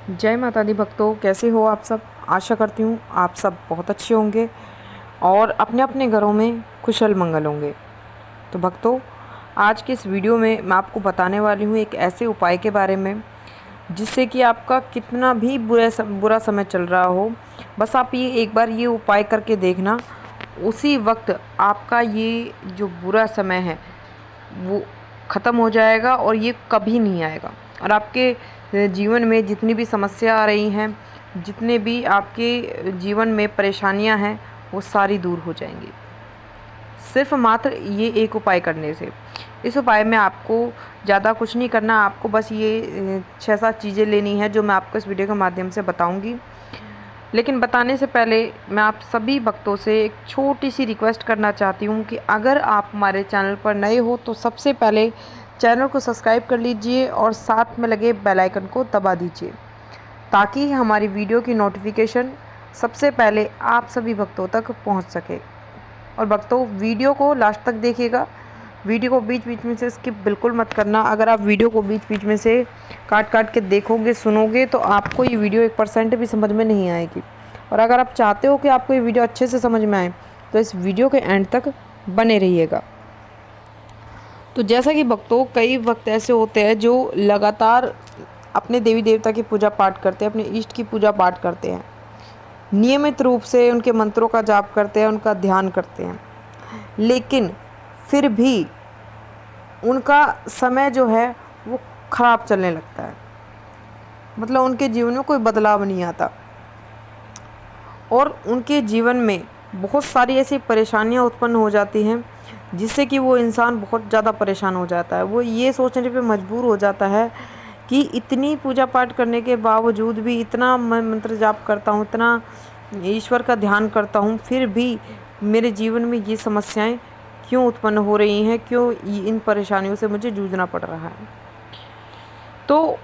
जय माता दी भक्तों, कैसे हो आप सब। आशा करती हूँ आप सब बहुत अच्छे होंगे और अपने अपने घरों में कुशल मंगल होंगे। तो भक्तों, आज के इस वीडियो में मैं आपको बताने वाली हूँ एक ऐसे उपाय के बारे में जिससे कि आपका कितना भी बुरा समय चल रहा हो, बस आप ये एक बार ये उपाय करके देखना, उसी वक्त आपका ये जो बुरा समय है वो ख़त्म हो जाएगा और ये कभी नहीं आएगा। और आपके जीवन में जितनी भी समस्या आ रही हैं, जितने भी आपके जीवन में परेशानियां हैं, वो सारी दूर हो जाएंगी सिर्फ मात्र ये एक उपाय करने से। इस उपाय में आपको ज़्यादा कुछ नहीं करना, आपको बस ये 6-7 चीज़ें लेनी है जो मैं आपको इस वीडियो के माध्यम से बताऊंगी। लेकिन बताने से पहले मैं आप सभी भक्तों से एक छोटी सी रिक्वेस्ट करना चाहती हूँ कि अगर आप हमारे चैनल पर नए हो तो सबसे पहले चैनल को सब्सक्राइब कर लीजिए और साथ में लगे बेल आइकन को दबा दीजिए ताकि हमारी वीडियो की नोटिफिकेशन सबसे पहले आप सभी भक्तों तक पहुँच सके। और भक्तों, वीडियो को लास्ट तक देखिएगा, वीडियो को बीच बीच में से स्किप बिल्कुल मत करना। अगर आप वीडियो को बीच बीच में से काट काट के देखोगे, सुनोगे, तो आपको ये वीडियो 1% भी समझ में नहीं आएगी। और अगर आप चाहते हो कि आपको ये वीडियो अच्छे से समझ में आए तो इस वीडियो के एंड तक बने रहिएगा। तो जैसा कि भक्तों, कई वक्त ऐसे होते हैं जो लगातार अपने देवी देवता की पूजा पाठ करते हैं, अपने इष्ट की पूजा पाठ करते हैं, नियमित रूप से उनके मंत्रों का जाप करते हैं, उनका ध्यान करते हैं, लेकिन फिर भी उनका समय जो है वो ख़राब चलने लगता है। मतलब उनके जीवन में कोई बदलाव नहीं आता और उनके जीवन में बहुत सारी ऐसी परेशानियां उत्पन्न हो जाती हैं जिससे कि वो इंसान बहुत ज़्यादा परेशान हो जाता है। वो ये सोचने पे मजबूर हो जाता है कि इतनी पूजा पाठ करने के बावजूद भी, इतना मैं मंत्र जाप करता हूँ, इतना ईश्वर का ध्यान करता हूँ, फिर भी मेरे जीवन में ये समस्याएं क्यों उत्पन्न हो रही हैं, क्यों इन परेशानियों से मुझे जूझना पड़ रहा है। तो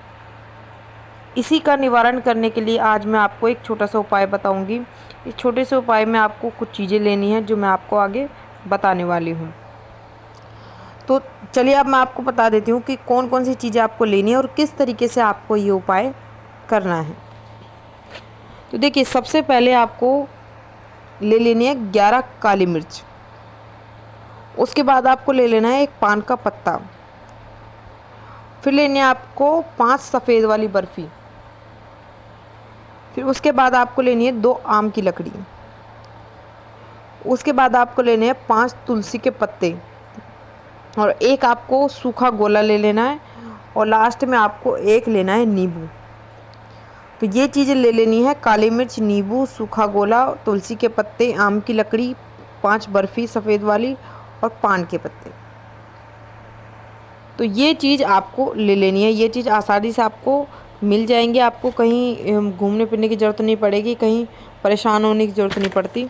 इसी का निवारण करने के लिए आज मैं आपको एक छोटा सा उपाय बताऊंगी। इस छोटे से उपाय में आपको कुछ चीज़ें लेनी है जो मैं आपको आगे बताने वाली हूँ। तो चलिए अब मैं आपको बता देती हूँ कि कौन कौन सी चीज़ें आपको लेनी है और किस तरीके से आपको ये उपाय करना है। तो देखिए, सबसे पहले आपको ले लेनी है 11 काली मिर्च। उसके बाद आपको ले लेना है एक पान का पत्ता। फिर लेनी है आपको 5 सफ़ेद वाली बर्फ़ी। फिर उसके बाद आपको लेनी है 2 आम की लकड़ी। उसके बाद आपको लेने हैं 5 तुलसी के पत्ते और एक आपको सूखा गोला ले लेना है और लास्ट में आपको एक लेना है नींबू। तो ये चीज़ें ले लेनी है: काली मिर्च, नींबू, सूखा गोला, तुलसी के पत्ते, आम की लकड़ी, 5 बर्फ़ी सफ़ेद वाली और पान के पत्ते। तो ये चीज़ आपको ले लेनी है। ये चीज़ आसानी से आपको मिल जाएंगे, आपको कहीं घूमने फिरने की ज़रूरत नहीं पड़ेगी, कहीं परेशान होने की ज़रूरत नहीं पड़ती।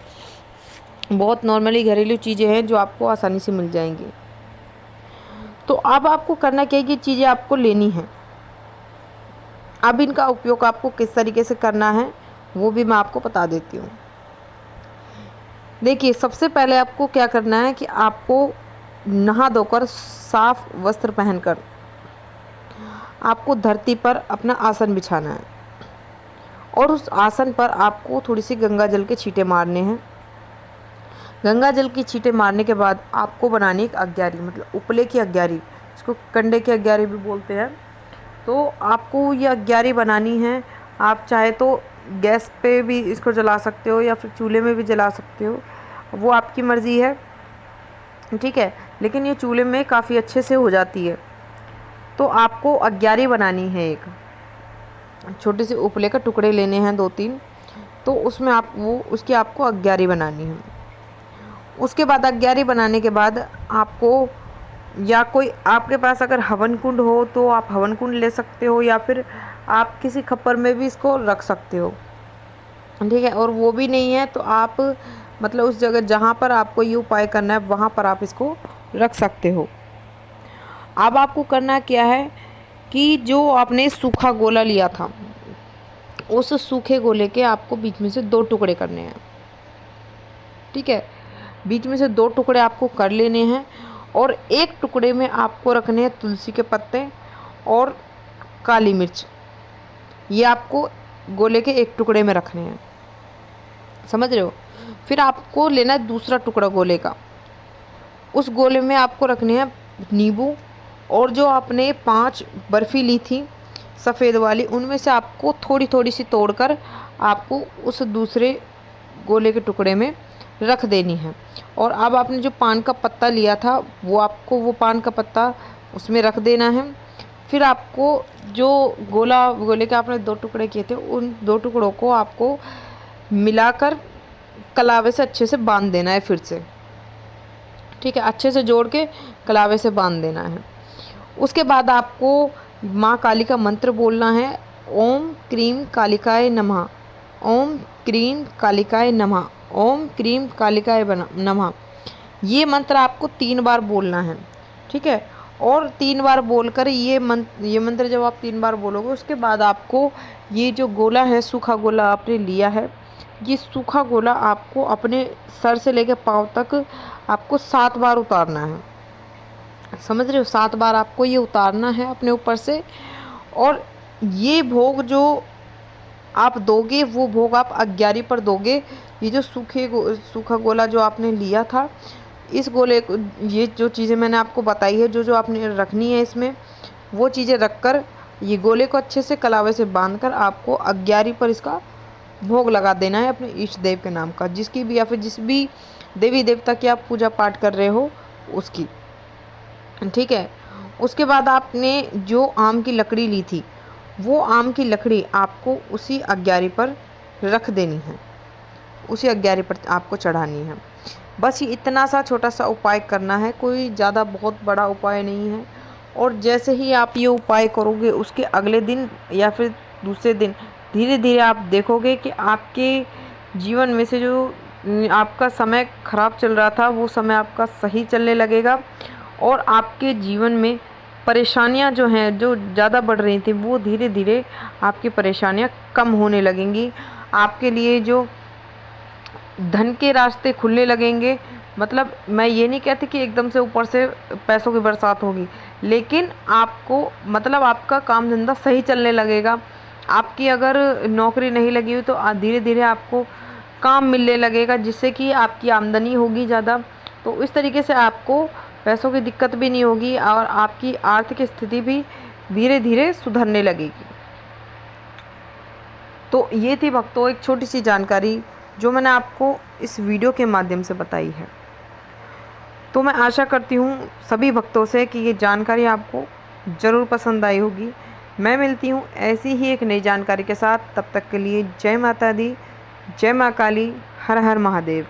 बहुत नॉर्मली घरेलू चीज़ें हैं जो आपको आसानी से मिल जाएंगी। तो अब आपको करना क्या है, ये चीज़ें आपको लेनी है। अब इनका उपयोग आपको किस तरीके से करना है वो भी मैं आपको बता देती हूँ। देखिए, सबसे पहले आपको क्या करना है कि आपको नहा धोकर साफ वस्त्र पहनकर आपको धरती पर अपना आसन बिछाना है और उस आसन पर आपको थोड़ी सी गंगा जल के छींटे मारने हैं। गंगा जल की छींटे मारने के बाद आपको बनानी एक अग्यारी, मतलब उपले की अग्यारी, इसको कंडे की अग्यारी भी बोलते हैं। तो आपको ये अग्यारी बनानी है। आप चाहे तो गैस पे भी इसको जला सकते हो या फिर चूल्हे में भी जला सकते हो, वो आपकी मर्ज़ी है, ठीक है। लेकिन ये चूल्हे में काफ़ी अच्छे से हो जाती है। तो आपको अग्यारी बनानी है। एक छोटे से उपले का टुकड़े लेने हैं 2-3, तो उसमें आप उसकी आपको अग्यारी बनानी है। उसके बाद अग्यारी बनाने के बाद आपको, या कोई आपके पास अगर हवन कुंड हो तो आप हवन कुंड ले सकते हो, या फिर आप किसी खप्पर में भी इसको रख सकते हो, ठीक है। और वो भी नहीं है तो आप मतलब उस जगह जहाँ पर आपको ये उपाय करना है वहाँ पर आप इसको रख सकते हो। अब आपको करना क्या है कि जो आपने सूखा गोला लिया था, उस सूखे गोले के आपको बीच में से 2 टुकड़े करने हैं, ठीक है। बीच में से 2 टुकड़े आपको कर लेने हैं और एक टुकड़े में आपको रखने हैं तुलसी के पत्ते और काली मिर्च। ये आपको गोले के एक टुकड़े में रखने हैं, समझ रहे हो। फिर आपको लेना है दूसरा टुकड़ा गोले का, उस गोले में आपको रखने हैं नींबू, और जो आपने 5 बर्फ़ी ली थी सफ़ेद वाली, उनमें से आपको थोड़ी थोड़ी सी तोड़कर आपको उस दूसरे गोले के टुकड़े में रख देनी है। और अब आपने जो पान का पत्ता लिया था वो आपको वो पान का पत्ता उसमें रख देना है। फिर आपको जो गोले के आपने 2 टुकड़े किए थे, उन 2 टुकड़ों को आपको मिलाकर कलावे से अच्छे से बांध देना है फिर से, ठीक है। अच्छे से जोड़ के कलावे से बांध देना है। उसके बाद आपको माँ काली का मंत्र बोलना है, ओम क्रीम कालिकाय नमः, ओम क्रीम कालिकाय नमः, ओम क्रीम कालिकाय नमः। ये मंत्र आपको 3 बार बोलना है, ठीक है। और 3 बार बोलकर ये मंत्र जब आप 3 बार बोलोगे, उसके बाद आपको ये जो गोला है, सूखा गोला आपने लिया है, ये सूखा गोला आपको अपने सर से लेकर पाँव तक आपको 7 बार उतारना है, समझ रहे हो। 7 बार आपको ये उतारना है अपने ऊपर से। और ये भोग जो आप दोगे, वो भोग आप अग्यारी पर दोगे। ये जो सूखा गोला जो आपने लिया था, इस गोले को, ये जो चीज़ें मैंने आपको बताई है, जो जो आपने रखनी है इसमें, वो चीज़ें रखकर ये गोले को अच्छे से कलावे से बांधकर आपको अग्यारी पर इसका भोग लगा देना है अपने इष्ट देव के नाम का, जिसकी भी या फिर जिस भी देवी देवता की आप पूजा पाठ कर रहे हो उसकी, ठीक है। उसके बाद आपने जो आम की लकड़ी ली थी, वो आम की लकड़ी आपको उसी अग्यारी पर रख देनी है, उसी अग्यारी पर आपको चढ़ानी है। बस ये इतना सा छोटा सा उपाय करना है, कोई ज़्यादा बहुत बड़ा उपाय नहीं है। और जैसे ही आप ये उपाय करोगे, उसके अगले दिन या फिर दूसरे दिन धीरे धीरे आप देखोगे कि आपके जीवन में से जो आपका समय खराब चल रहा था, वो समय आपका सही चलने लगेगा। और आपके जीवन में परेशानियां जो हैं, जो ज़्यादा बढ़ रही थी, वो धीरे धीरे आपकी परेशानियां कम होने लगेंगी। आपके लिए जो धन के रास्ते खुलने लगेंगे। मतलब मैं ये नहीं कहती कि एकदम से ऊपर से पैसों की बरसात होगी, लेकिन आपको मतलब आपका काम धंधा सही चलने लगेगा। आपकी अगर नौकरी नहीं लगी हुई तो धीरे धीरे आपको काम मिलने लगेगा, जिससे कि आपकी आमदनी होगी ज़्यादा। तो इस तरीके से आपको पैसों की दिक्कत भी नहीं होगी और आपकी आर्थिक स्थिति भी धीरे धीरे सुधरने लगेगी। तो ये थी भक्तों एक छोटी सी जानकारी जो मैंने आपको इस वीडियो के माध्यम से बताई है। तो मैं आशा करती हूँ सभी भक्तों से कि ये जानकारी आपको ज़रूर पसंद आई होगी। मैं मिलती हूँ ऐसी ही एक नई जानकारी के साथ। तब तक के लिए जय माता दी, जय माँ काली, हर हर महादेव।